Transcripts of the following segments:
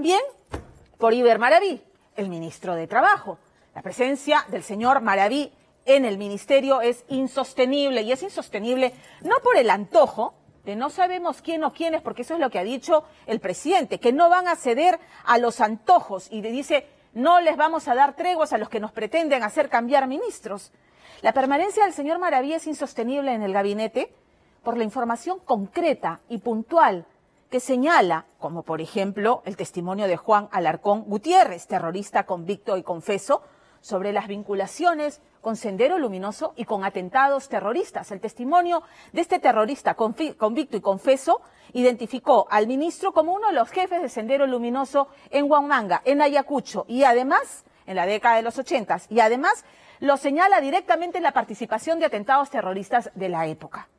Bien, por Iber Maraví, el ministro de Trabajo. La presencia del señor Maraví en el ministerio es insostenible, y es insostenible no por el antojo de no sabemos quién o quiénes, porque eso es lo que ha dicho el presidente, que no van a ceder a los antojos, y dice, no les vamos a dar treguas a los que nos pretenden hacer cambiar ministros. La permanencia del señor Maraví es insostenible en el gabinete por la información concreta y puntual que señala, como por ejemplo el testimonio de Juan Alarcón Gutiérrez, terrorista convicto y confeso, sobre las vinculaciones con Sendero Luminoso y con atentados terroristas. El testimonio de este terrorista convicto y confeso identificó al ministro como uno de los jefes de Sendero Luminoso en Huamanga, en Ayacucho, y además, en la década de los 80, y además lo señala directamente en la participación de atentados terroristas de la época.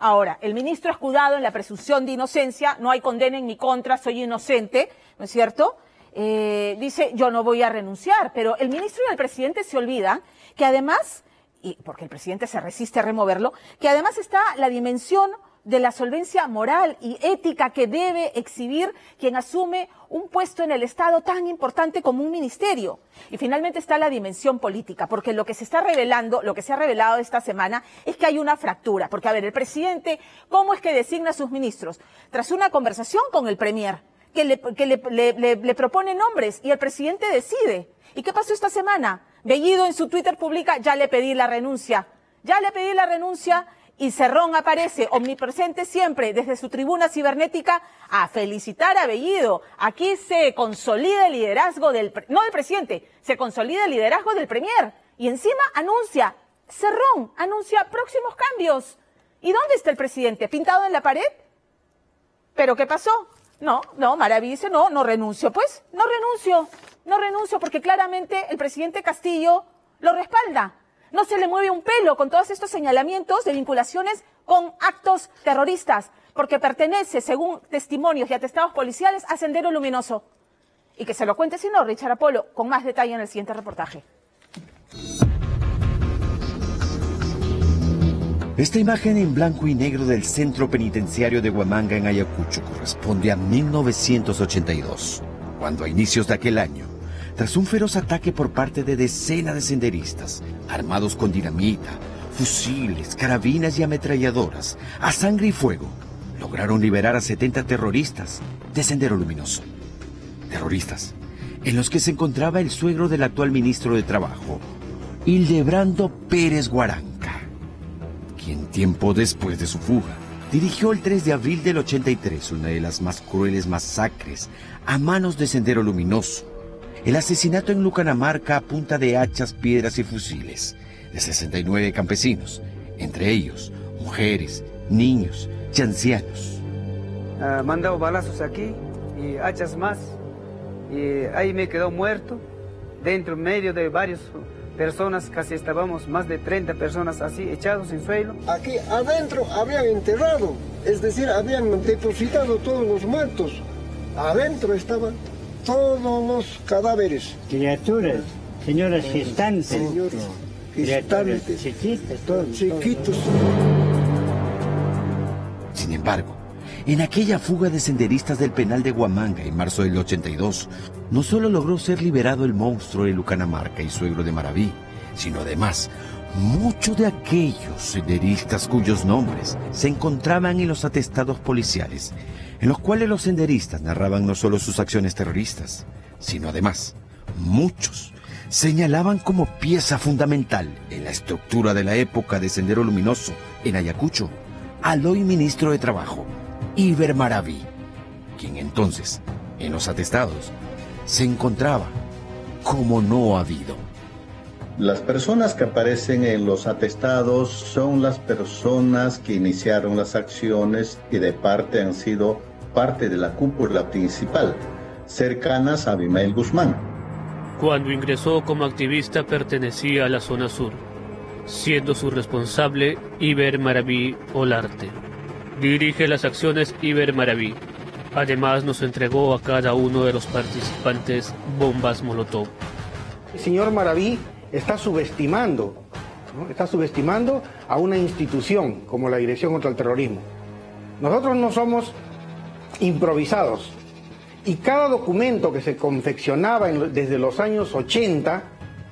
Ahora, el ministro escudado en la presunción de inocencia, no hay condena en mi contra, soy inocente, ¿no es cierto?, dice, yo no voy a renunciar, pero el ministro y el presidente se olvidan que además, y porque el presidente se resiste a removerlo, que además está la dimensión de la solvencia moral y ética que debe exhibir quien asume un puesto en el Estado tan importante como un ministerio. Y finalmente está la dimensión política, porque lo que se está revelando, lo que se ha revelado esta semana es que hay una fractura. Porque, a ver, el presidente, ¿cómo es que designa a sus ministros? Tras una conversación con el premier, que le propone nombres y el presidente decide. ¿Y qué pasó esta semana? Bellido en su Twitter publica, ya le pedí la renuncia. Ya le pedí la renuncia, y Cerrón aparece omnipresente siempre desde su tribuna cibernética a felicitar a Bellido. Aquí se consolida el liderazgo no del presidente, se consolida el liderazgo del premier. Y encima anuncia, Cerrón anuncia próximos cambios. ¿Y dónde está el presidente? ¿Pintado en la pared? ¿Pero qué pasó? No, Maraví dice, no renuncio, pues, no renuncio porque claramente el presidente Castillo lo respalda. No se le mueve un pelo con todos estos señalamientos de vinculaciones con actos terroristas, porque pertenece, según testimonios y atestados policiales, a Sendero Luminoso. Y que se lo cuente, si no, Richard Apolo, con más detalle en el siguiente reportaje. Esta imagen en blanco y negro del centro penitenciario de Huamanga en Ayacucho corresponde a 1982, cuando a inicios de aquel año, tras un feroz ataque por parte de decenas de senderistas, armados con dinamita, fusiles, carabinas y ametralladoras, a sangre y fuego, lograron liberar a 70 terroristas de Sendero Luminoso. Terroristas en los que se encontraba el suegro del actual ministro de Trabajo, Hildebrando Pérez Guaranca, quien tiempo después de su fuga, dirigió el 3 de abril del 83 una de las más crueles masacres a manos de Sendero Luminoso, el asesinato en Lucanamarca a punta de hachas, piedras y fusiles de 69 campesinos, entre ellos mujeres, niños y ancianos. Mandado balazos aquí y hachas más, y ahí me quedó muerto, dentro, medio de varias personas, casi estábamos más de 30 personas así, echados en suelo. Aquí adentro habían enterrado, es decir, habían depositado todos los muertos, adentro estaban todos los cadáveres. Criaturas, señoras gestantes. Señores gestantes, chiquitos. Sin embargo, en aquella fuga de senderistas del penal de Huamanga en marzo del 82, no solo logró ser liberado el monstruo de Lucanamarca y suegro de Maraví, sino además muchos de aquellos senderistas cuyos nombres se encontraban en los atestados policiales, en los cuales los senderistas narraban no solo sus acciones terroristas, sino además, muchos señalaban como pieza fundamental en la estructura de la época de Sendero Luminoso en Ayacucho al hoy ministro de Trabajo, Iber Maraví, quien entonces, en los atestados, se encontraba como no habido. Las personas que aparecen en los atestados son las personas que iniciaron las acciones y de parte han sido parte de la cúpula principal, cercanas a Abimael Guzmán. Cuando ingresó como activista pertenecía a la zona sur, siendo su responsable Iber Maraví Olarte. Dirige las acciones Iber Maraví. Además nos entregó a cada uno de los participantes bombas Molotov. El señor Maraví está subestimando, ¿no? Está subestimando a una institución como la Dirección contra el Terrorismo. Nosotros no somos improvisados Y cada documento que se confeccionaba desde los años 80,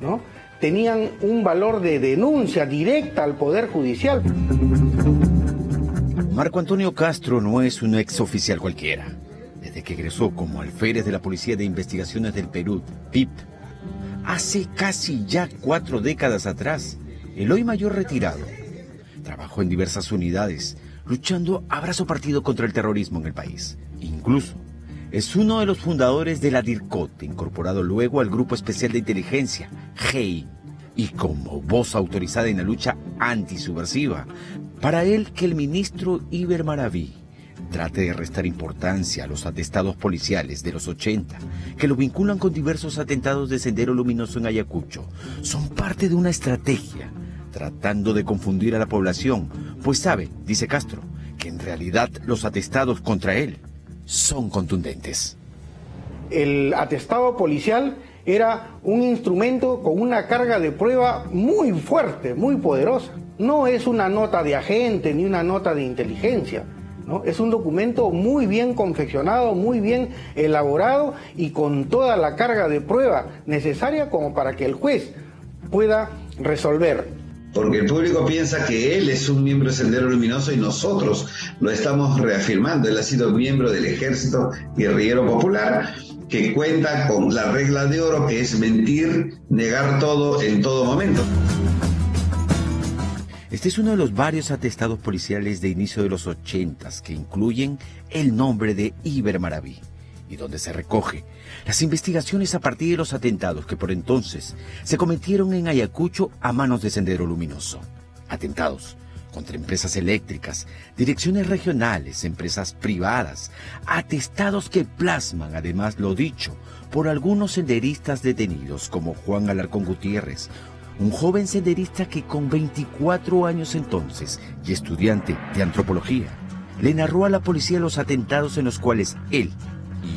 ¿no?, tenían un valor de denuncia directa al Poder Judicial. Marco Antonio Castro no es un exoficial cualquiera. Desde que egresó como alférez de la Policía de Investigaciones del Perú, PIP, hace casi ya 4 décadas atrás, el hoy mayor retirado trabajó en diversas unidades, luchando a brazo partido contra el terrorismo en el país. Incluso es uno de los fundadores de la DIRCOT, incorporado luego al Grupo Especial de Inteligencia, GEI, y como voz autorizada en la lucha antisubversiva. Para él, que el ministro Iber Maraví trate de restar importancia a los atestados policiales de los 80, que lo vinculan con diversos atentados de Sendero Luminoso en Ayacucho, son parte de una estrategia, tratando de confundir a la población, pues sabe, dice Castro, que en realidad los atestados contra él son contundentes. El atestado policial era un instrumento con una carga de prueba muy fuerte, muy poderosa. No es una nota de agente ni una nota de inteligencia, ¿no? Es un documento muy bien confeccionado, muy bien elaborado y con toda la carga de prueba necesaria como para que el juez pueda resolver. Porque el público piensa que él es un miembro de Sendero Luminoso y nosotros lo estamos reafirmando. Él ha sido miembro del Ejército Guerrillero Popular, que cuenta con la regla de oro, que es mentir, negar todo en todo momento. Este es uno de los varios atestados policiales de inicio de los 80s que incluyen el nombre de Iber Maraví, y donde se recoge las investigaciones a partir de los atentados que por entonces se cometieron en Ayacucho a manos de Sendero Luminoso. Atentados contra empresas eléctricas, direcciones regionales, empresas privadas, atestados que plasman además lo dicho por algunos senderistas detenidos como Juan Alarcón Gutiérrez, un joven senderista que con 24 años entonces y estudiante de antropología, le narró a la policía los atentados en los cuales él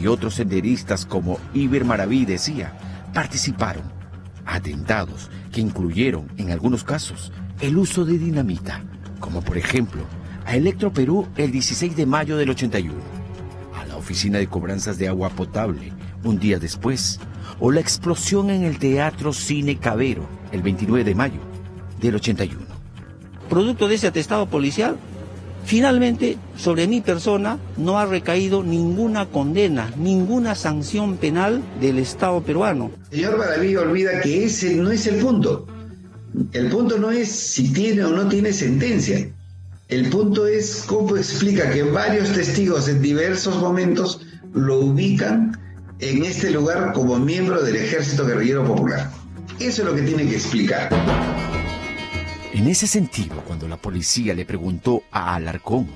y otros senderistas como Iber Maraví decía participaron. Atentados que incluyeron en algunos casos el uso de dinamita, como por ejemplo a Electro Perú el 16 de mayo del 81, a la oficina de cobranzas de agua potable un día después, o la explosión en el Teatro Cine Cabero el 29 de mayo del 81. Producto de ese atestado policial, finalmente sobre mi persona no ha recaído ninguna condena, ninguna sanción penal del Estado peruano. Señor Maraví olvida que ese no es el punto. El punto no es si tiene o no tiene sentencia. El punto es cómo explica que varios testigos en diversos momentos lo ubican en este lugar como miembro del Ejército Guerrillero Popular. Eso es lo que tiene que explicar. En ese sentido, cuando la policía le preguntó a Alarcón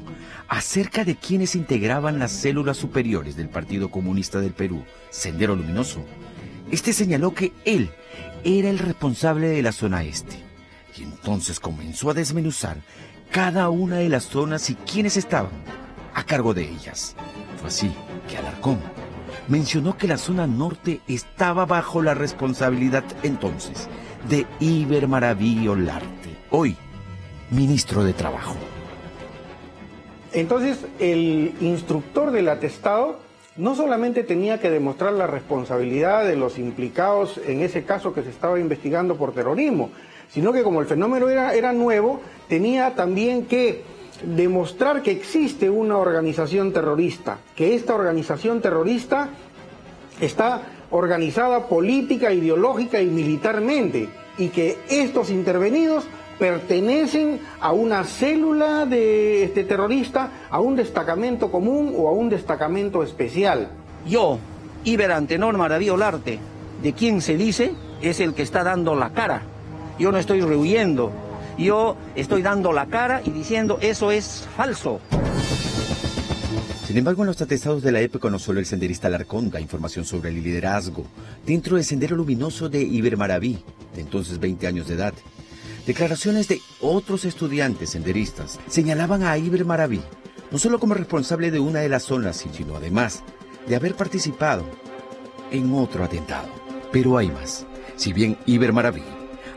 acerca de quienes integraban las células superiores del Partido Comunista del Perú, Sendero Luminoso, este señaló que él era el responsable de la zona este, y entonces comenzó a desmenuzar cada una de las zonas y quienes estaban a cargo de ellas. Fue así que Alarcón mencionó que la zona norte estaba bajo la responsabilidad entonces de Iber Maraví Olarte, hoy ministro de Trabajo. Entonces el instructor del atestado no solamente tenía que demostrar la responsabilidad de los implicados en ese caso que se estaba investigando por terrorismo, sino que como el fenómeno era nuevo, tenía también que demostrar que existe una organización terrorista, que esta organización terrorista está organizada política, ideológica y militarmente, y que estos intervenidos pertenecen a una célula de terrorista, a un destacamento común o a un destacamento especial. Yo, Iber Antenor Maraví Olarte, de quien se dice es el que está dando la cara. Yo no estoy rehuyendo, yo estoy dando la cara y diciendo eso es falso. Sin embargo, en los atestados de la época no solo el senderista Alarcón da información sobre el liderazgo dentro del Sendero Luminoso de Iber Maraví, de entonces 20 años de edad. Declaraciones de otros estudiantes senderistas señalaban a Iber Maraví no solo como responsable de una de las zonas, sino además de haber participado en otro atentado. Pero hay más. Si bien Iber Maraví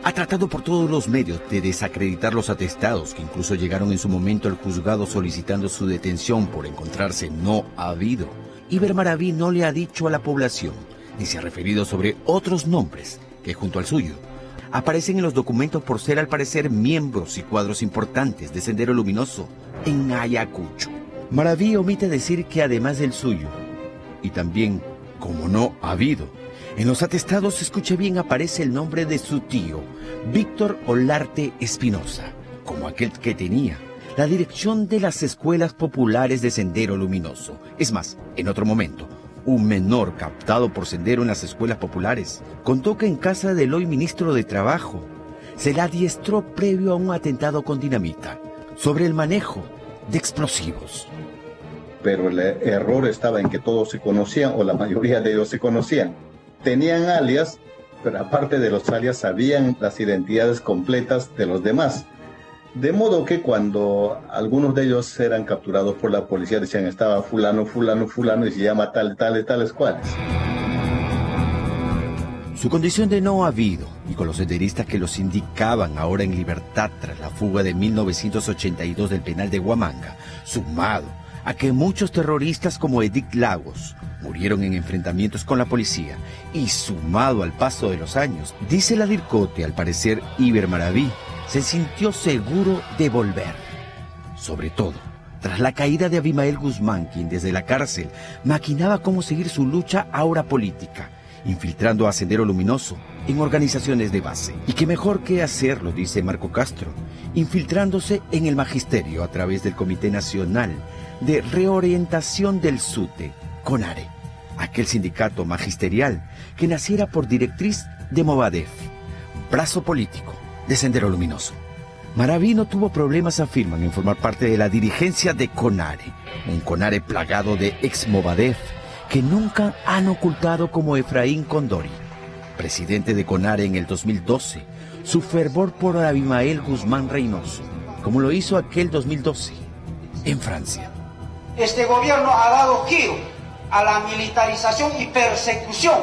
ha tratado por todos los medios de desacreditar los atestados, que incluso llegaron en su momento al juzgado solicitando su detención por encontrarse no habido Iber Maraví no le ha dicho a la población, ni se ha referido sobre otros nombres que junto al suyo aparecen en los documentos por ser al parecer miembros y cuadros importantes de Sendero Luminoso en Ayacucho. Maraví omite decir que además del suyo, y también, como no ha habido, en los atestados, escuche bien, aparece el nombre de su tío, Víctor Olarte Espinosa, como aquel que tenía la dirección de las escuelas populares de Sendero Luminoso. Es más, en otro momento, un menor captado por Sendero en las escuelas populares contó que en casa del hoy ministro de Trabajo se la adiestró previo a un atentado con dinamita sobre el manejo de explosivos. Pero el error estaba en que todos se conocían, o la mayoría de ellos se conocían. Tenían alias, pero aparte de los alias sabían las identidades completas de los demás. De modo que cuando algunos de ellos eran capturados por la policía decían estaba fulano, fulano, fulano y se llama tales cuales. Su condición de no habido y con los senderistas que los indicaban ahora en libertad tras la fuga de 1982 del penal de Huamanga, sumado a que muchos terroristas como Edith Lagos murieron en enfrentamientos con la policía y sumado al paso de los años, dice la DIRCOTE, al parecer Iber Maraví se sintió seguro de volver. Sobre todo, tras la caída de Abimael Guzmán, quien desde la cárcel maquinaba cómo seguir su lucha ahora política, infiltrando a Sendero Luminoso en organizaciones de base. Y qué mejor que hacerlo, dice Marco Castro, infiltrándose en el magisterio a través del Comité Nacional de Reorientación del SUTE, CONARE, aquel sindicato magisterial que naciera por directriz de Movadef, brazo político de Sendero Luminoso. Maraví no tuvo problemas, afirman, en formar parte de la dirigencia de CONARE, un CONARE plagado de ex-Movadef que nunca han ocultado como Efraín Condori, presidente de CONARE en el 2012, su fervor por Abimael Guzmán Reynoso, como lo hizo aquel 2012 en Francia. Este gobierno ha dado giro a la militarización y persecución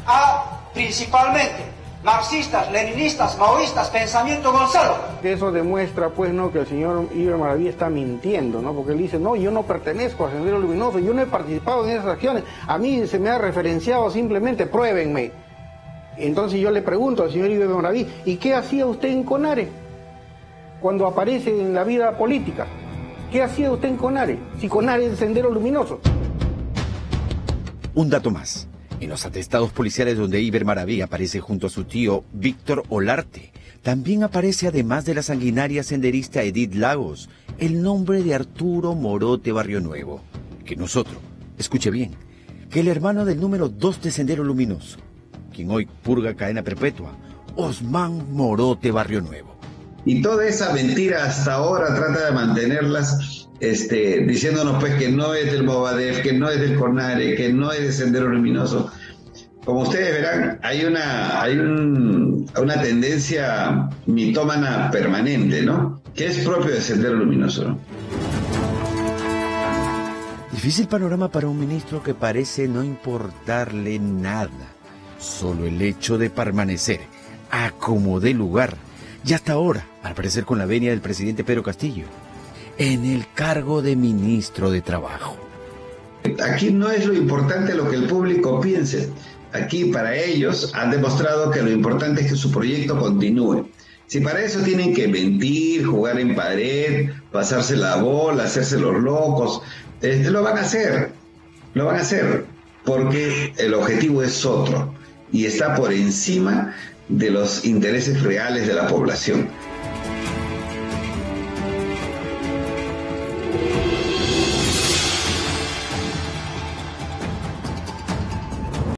a principalmente marxistas, leninistas, maoístas, pensamiento Gonzalo. Eso demuestra, pues, ¿no?, que el señor Iber Maraví está mintiendo, ¿no? Porque él dice, no, yo no pertenezco a Sendero Luminoso, yo no he participado en esas acciones, a mí se me ha referenciado simplemente, pruébenme. Entonces yo le pregunto al señor Iber Maraví, ¿y qué hacía usted en CONARE cuando aparece en la vida política? ¿Qué hacía usted en CONARE? Si CONARE es Sendero Luminoso. Un dato más. En los atestados policiales donde Iber Maraví aparece junto a su tío Víctor Olarte, también aparece, además de la sanguinaria senderista Edith Lagos, el nombre de Arturo Morote Barrionuevo, que nosotros, escuche bien, que el hermano del número 2 de Sendero Luminoso, quien hoy purga cadena perpetua, Osman Morote Barrionuevo. Y toda esa mentira hasta ahora trata de mantenerlas diciéndonos, pues, que no es del Movadef, que no es del CONARE, que no es de Sendero Luminoso. Como ustedes verán, hay una tendencia mitómana permanente, ¿no?, que es propio de Sendero Luminoso, ¿no? Difícil panorama para un ministro que parece no importarle nada, solo el hecho de permanecer a como dé lugar, y hasta ahora, al parecer con la venia del presidente Pedro Castillo, en el cargo de ministro de Trabajo. Aquí no es lo importante lo que el público piense. Aquí para ellos han demostrado que lo importante es que su proyecto continúe. Si para eso tienen que mentir, jugar en pared, pasarse la bola, hacerse los locos, lo van a hacer, porque el objetivo es otro y está por encima de los intereses reales de la población.